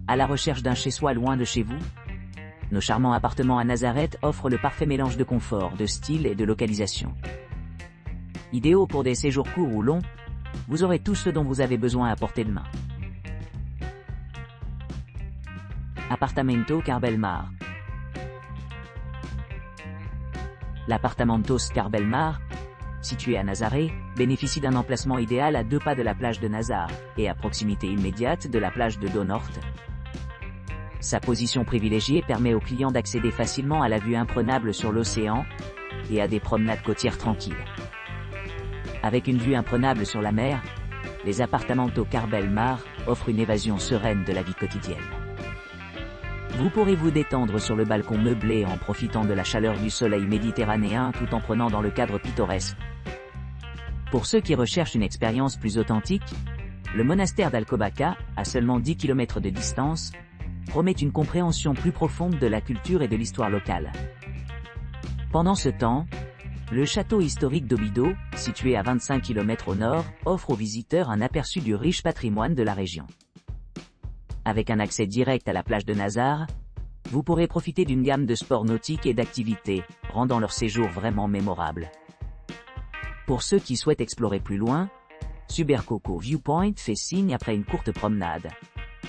À la recherche d'un chez-soi loin de chez vous? Nos charmants appartements à Nazareth offrent le parfait mélange de confort, de style et de localisation. Idéaux pour des séjours courts ou longs, vous aurez tout ce dont vous avez besoin à portée de main. Apartamento Carbelmar. L'Appartamentos Carbelmar, situé à Nazaré, bénéficie d'un emplacement idéal à 2 pas de la plage de Nazar, et à proximité immédiate de la plage de Donorte. Sa position privilégiée permet aux clients d'accéder facilement à la vue imprenable sur l'océan, et à des promenades côtières tranquilles. Avec une vue imprenable sur la mer, les Apartamentos Carbelmar offrent une évasion sereine de la vie quotidienne. Vous pourrez vous détendre sur le balcon meublé en profitant de la chaleur du soleil méditerranéen tout en prenant dans le cadre pittoresque. Pour ceux qui recherchent une expérience plus authentique, le monastère d'Alcobaça, à seulement 10 km de distance, promet une compréhension plus profonde de la culture et de l'histoire locale. Pendant ce temps, le château historique d'Obido, situé à 25 km au nord, offre aux visiteurs un aperçu du riche patrimoine de la région. Avec un accès direct à la plage de Nazar, vous pourrez profiter d'une gamme de sports nautiques et d'activités, rendant leur séjour vraiment mémorable. Pour ceux qui souhaitent explorer plus loin, Subercoco Viewpoint fait signe après une courte promenade,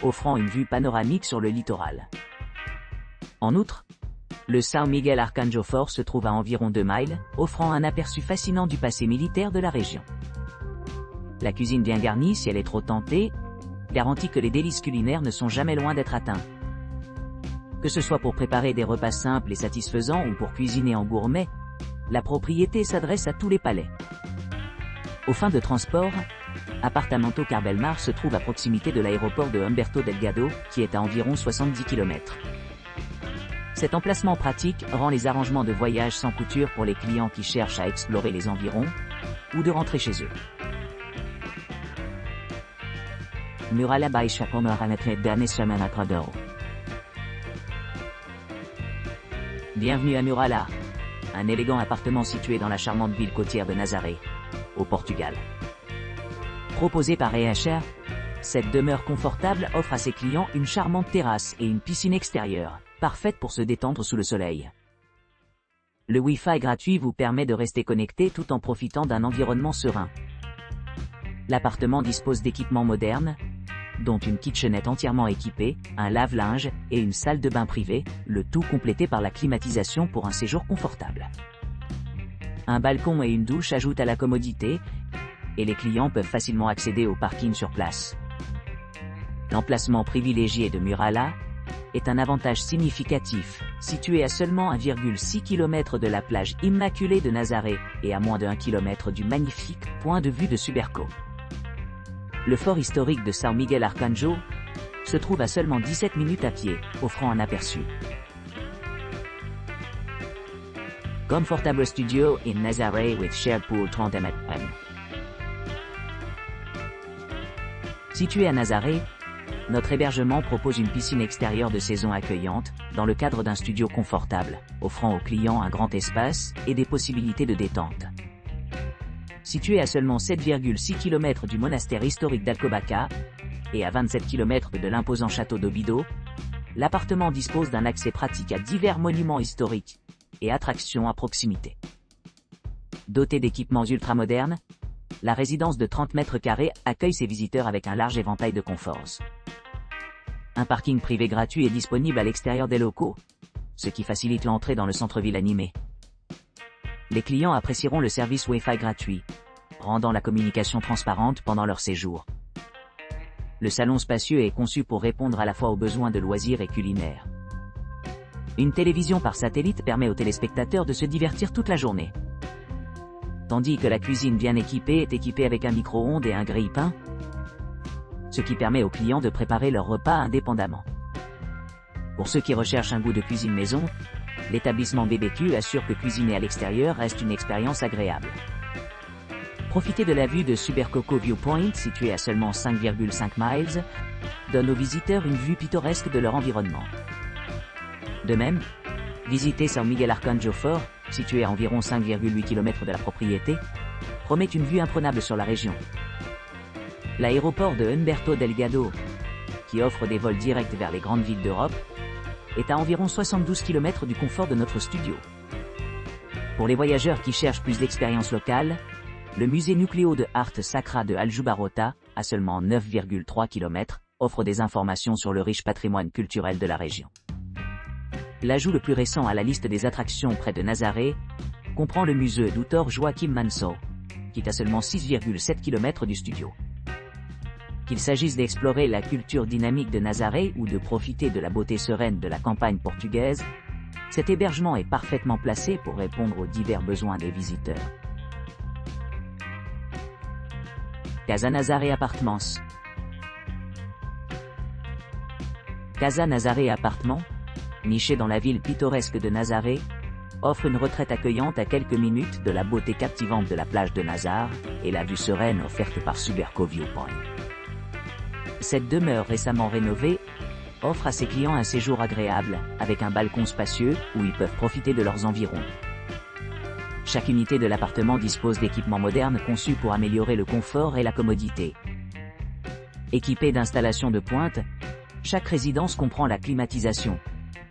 offrant une vue panoramique sur le littoral. En outre, le São Miguel Arcanjo Fort se trouve à environ 2 miles, offrant un aperçu fascinant du passé militaire de la région. La cuisine bien garnie, si elle est trop tentée, garantit que les délices culinaires ne sont jamais loin d'être atteints. Que ce soit pour préparer des repas simples et satisfaisants ou pour cuisiner en gourmet, la propriété s'adresse à tous les palais. Aux fins de transport, Apartamento Carbelmar se trouve à proximité de l'aéroport de Humberto Delgado, qui est à environ 70 km. Cet emplacement pratique rend les arrangements de voyage sans couture pour les clients qui cherchent à explorer les environs, ou de rentrer chez eux. Murala Baixa Pomeranatre d'Aneshamana Crador. Bienvenue à Murala, un élégant appartement situé dans la charmante ville côtière de Nazaré, au Portugal. Proposé par EHR, cette demeure confortable offre à ses clients une charmante terrasse et une piscine extérieure, parfaite pour se détendre sous le soleil. Le Wi-Fi gratuit vous permet de rester connecté tout en profitant d'un environnement serein. L'appartement dispose d'équipements modernes, dont une kitchenette entièrement équipée, un lave-linge et une salle de bain privée, le tout complété par la climatisation pour un séjour confortable. Un balcon et une douche ajoutent à la commodité, et les clients peuvent facilement accéder au parking sur place. L'emplacement privilégié de Murala est un avantage significatif, situé à seulement 1,6 km de la plage immaculée de Nazaré et à moins de 1 km du magnifique point de vue de Suberco. Le fort historique de São Miguel Arcanjo se trouve à seulement 17 minutes à pied, offrant un aperçu. Comfortable studio in Nazaré with shared pool 30 m². Situé à Nazaré, notre hébergement propose une piscine extérieure de saison accueillante, dans le cadre d'un studio confortable, offrant aux clients un grand espace et des possibilités de détente. Situé à seulement 7,6 km du monastère historique d'Alcobaça, et à 27 km de l'imposant château d'Obido, l'appartement dispose d'un accès pratique à divers monuments historiques et attractions à proximité. Doté d'équipements ultramodernes, la résidence de 30 mètres carrés accueille ses visiteurs avec un large éventail de conforts. Un parking privé gratuit est disponible à l'extérieur des locaux, ce qui facilite l'entrée dans le centre-ville animé. Les clients apprécieront le service Wi-Fi gratuit, rendant la communication transparente pendant leur séjour. Le salon spacieux est conçu pour répondre à la fois aux besoins de loisirs et culinaires. Une télévision par satellite permet aux téléspectateurs de se divertir toute la journée. Tandis que la cuisine bien équipée est équipée avec un micro-ondes et un grille-pain, ce qui permet aux clients de préparer leur repas indépendamment. Pour ceux qui recherchent un goût de cuisine maison, l'établissement BBQ assure que cuisiner à l'extérieur reste une expérience agréable. Profiter de la vue de Subercoco Viewpoint, situé à seulement 5,5 miles, donne aux visiteurs une vue pittoresque de leur environnement. De même, visiter São Miguel Arcanjo Fort, situé à environ 5,8 km de la propriété, promet une vue imprenable sur la région. L'aéroport de Humberto Delgado, qui offre des vols directs vers les grandes villes d'Europe, est à environ 72 km du confort de notre studio. Pour les voyageurs qui cherchent plus d'expérience locale, le musée Nucleo de Art Sacra de Aljubarrota, à seulement 9,3 km, offre des informations sur le riche patrimoine culturel de la région. L'ajout le plus récent à la liste des attractions près de Nazaré comprend le musée Dr Joaquim Manso, qui est à seulement 6,7 km du studio. Qu'il s'agisse d'explorer la culture dynamique de Nazaré ou de profiter de la beauté sereine de la campagne portugaise, cet hébergement est parfaitement placé pour répondre aux divers besoins des visiteurs. Casa Nazaré Apartments. Casa Nazaré Apartments, niché dans la ville pittoresque de Nazaré, offre une retraite accueillante à quelques minutes de la beauté captivante de la plage de Nazar et la vue sereine offerte par Suberco Viewpoint. Cette demeure récemment rénovée offre à ses clients un séjour agréable, avec un balcon spacieux où ils peuvent profiter de leurs environs. Chaque unité de l'appartement dispose d'équipements modernes conçus pour améliorer le confort et la commodité. Équipée d'installations de pointe, chaque résidence comprend la climatisation,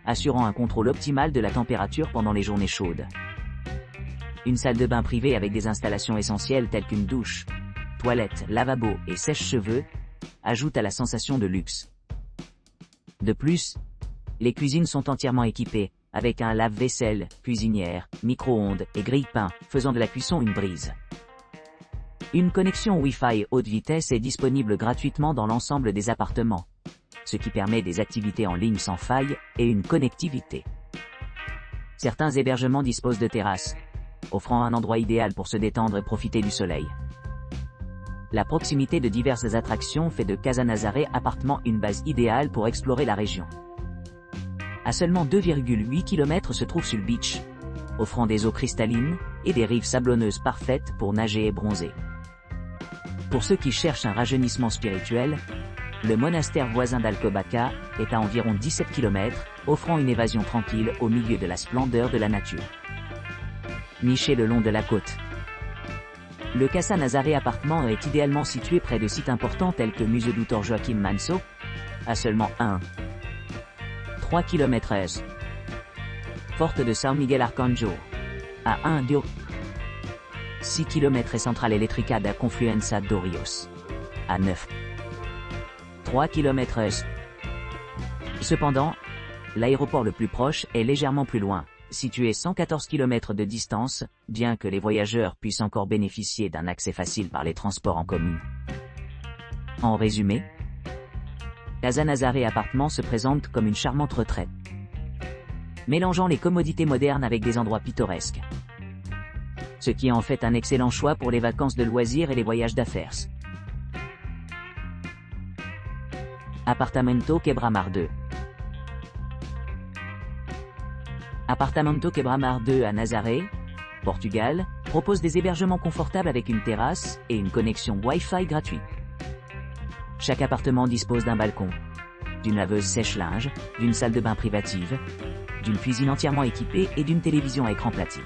assurant un contrôle optimal de la température pendant les journées chaudes. Une salle de bain privée avec des installations essentielles telles qu'une douche, toilette, lavabo et sèche-cheveux ajoute à la sensation de luxe. De plus, les cuisines sont entièrement équipées, avec un lave-vaisselle, cuisinière, micro-ondes et grille-pain, faisant de la cuisson une brise. Une connexion Wi-Fi haute vitesse est disponible gratuitement dans l'ensemble des appartements, ce qui permet des activités en ligne sans faille et une connectivité. Certains hébergements disposent de terrasses, offrant un endroit idéal pour se détendre et profiter du soleil. La proximité de diverses attractions fait de Casa Nazaré Apartments une base idéale pour explorer la région. À seulement 2,8 km se trouve Sul Beach, offrant des eaux cristallines et des rives sablonneuses parfaites pour nager et bronzer. Pour ceux qui cherchent un rajeunissement spirituel, le monastère voisin d'Alcobaça est à environ 17 km, offrant une évasion tranquille au milieu de la splendeur de la nature. Niché le long de la côte, le Casa Nazaré Apartments est idéalement situé près de sites importants tels que Museu Dr Joaquim Manso, à seulement 3 km est. Forte de São Miguel Arcanjo, à 6 km et Centrale Elétrica da Confluência do Rios, à 3 km est. Cependant, l'aéroport le plus proche est légèrement plus loin, situé 114 km de distance, bien que les voyageurs puissent encore bénéficier d'un accès facile par les transports en commun. En résumé, Casa Nazaré Apartments se présente comme une charmante retraite, mélangeant les commodités modernes avec des endroits pittoresques, ce qui en fait un excellent choix pour les vacances de loisirs et les voyages d'affaires. Apartamento Quebra-Mar 2. Apartamento Quebra-Mar 2 à Nazaré, Portugal, propose des hébergements confortables avec une terrasse et une connexion Wi-Fi gratuite. Chaque appartement dispose d'un balcon, d'une laveuse sèche-linge, d'une salle de bain privative, d'une cuisine entièrement équipée et d'une télévision à écran platine.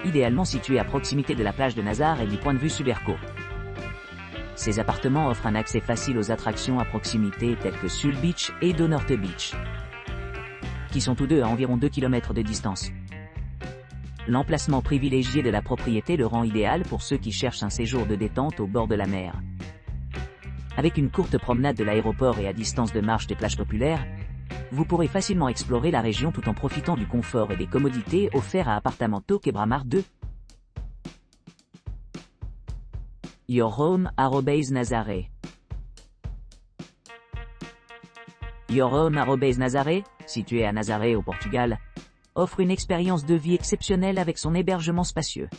Idéalement situé à proximité de la plage de Nazar et du point de vue Suberco. Ces appartements offrent un accès facile aux attractions à proximité telles que Sul Beach et Do Norte Beach, qui sont tous deux à environ 2 km de distance. L'emplacement privilégié de la propriété le rend idéal pour ceux qui cherchent un séjour de détente au bord de la mer. Avec une courte promenade de l'aéroport et à distance de marche des plages populaires, vous pourrez facilement explorer la région tout en profitant du confort et des commodités offerts à Apartamento Quebra-Mar 2. Your Home @Nazaré. Your Home @Nazaré, situé à Nazaré au Portugal, offre une expérience de vie exceptionnelle avec son hébergement spacieux.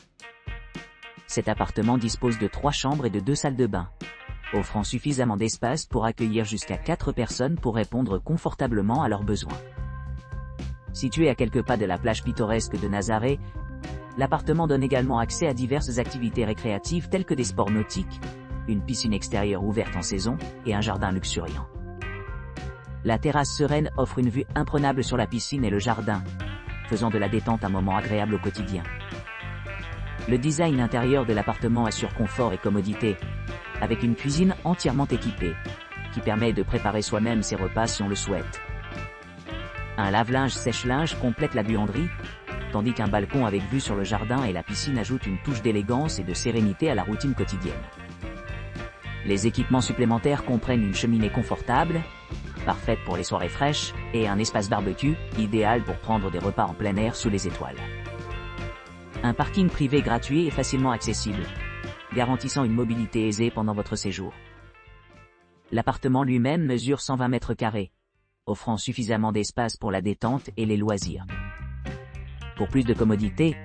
Cet appartement dispose de 3 chambres et de 2 salles de bain, offrant suffisamment d'espace pour accueillir jusqu'à 4 personnes pour répondre confortablement à leurs besoins. Situé à quelques pas de la plage pittoresque de Nazaré, l'appartement donne également accès à diverses activités récréatives telles que des sports nautiques, une piscine extérieure ouverte en saison et un jardin luxuriant. La terrasse sereine offre une vue imprenable sur la piscine et le jardin, faisant de la détente un moment agréable au quotidien. Le design intérieur de l'appartement assure confort et commodité, avec une cuisine entièrement équipée, qui permet de préparer soi-même ses repas si on le souhaite. Un lave-linge sèche-linge complète la buanderie, tandis qu'un balcon avec vue sur le jardin et la piscine ajoute une touche d'élégance et de sérénité à la routine quotidienne. Les équipements supplémentaires comprennent une cheminée confortable, parfaite pour les soirées fraîches, et un espace barbecue, idéal pour prendre des repas en plein air sous les étoiles. Un parking privé gratuit et facilement accessible, garantissant une mobilité aisée pendant votre séjour. L'appartement lui-même mesure 120 mètres carrés, offrant suffisamment d'espace pour la détente et les loisirs. Pour plus de commodité,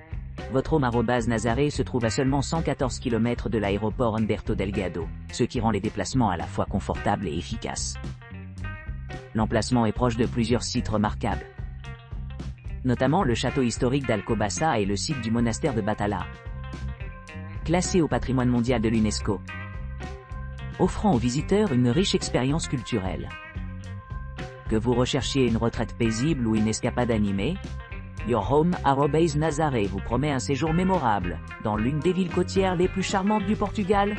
votre home @ Nazaré se trouve à seulement 114 km de l'aéroport Humberto Delgado, ce qui rend les déplacements à la fois confortables et efficaces. L'emplacement est proche de plusieurs sites remarquables, notamment le château historique d'Alcobaça et le site du monastère de Batala, classé au patrimoine mondial de l'UNESCO, offrant aux visiteurs une riche expérience culturelle. Que vous recherchiez une retraite paisible ou une escapade animée, Your Home @ Nazaré vous promet un séjour mémorable dans l'une des villes côtières les plus charmantes du Portugal.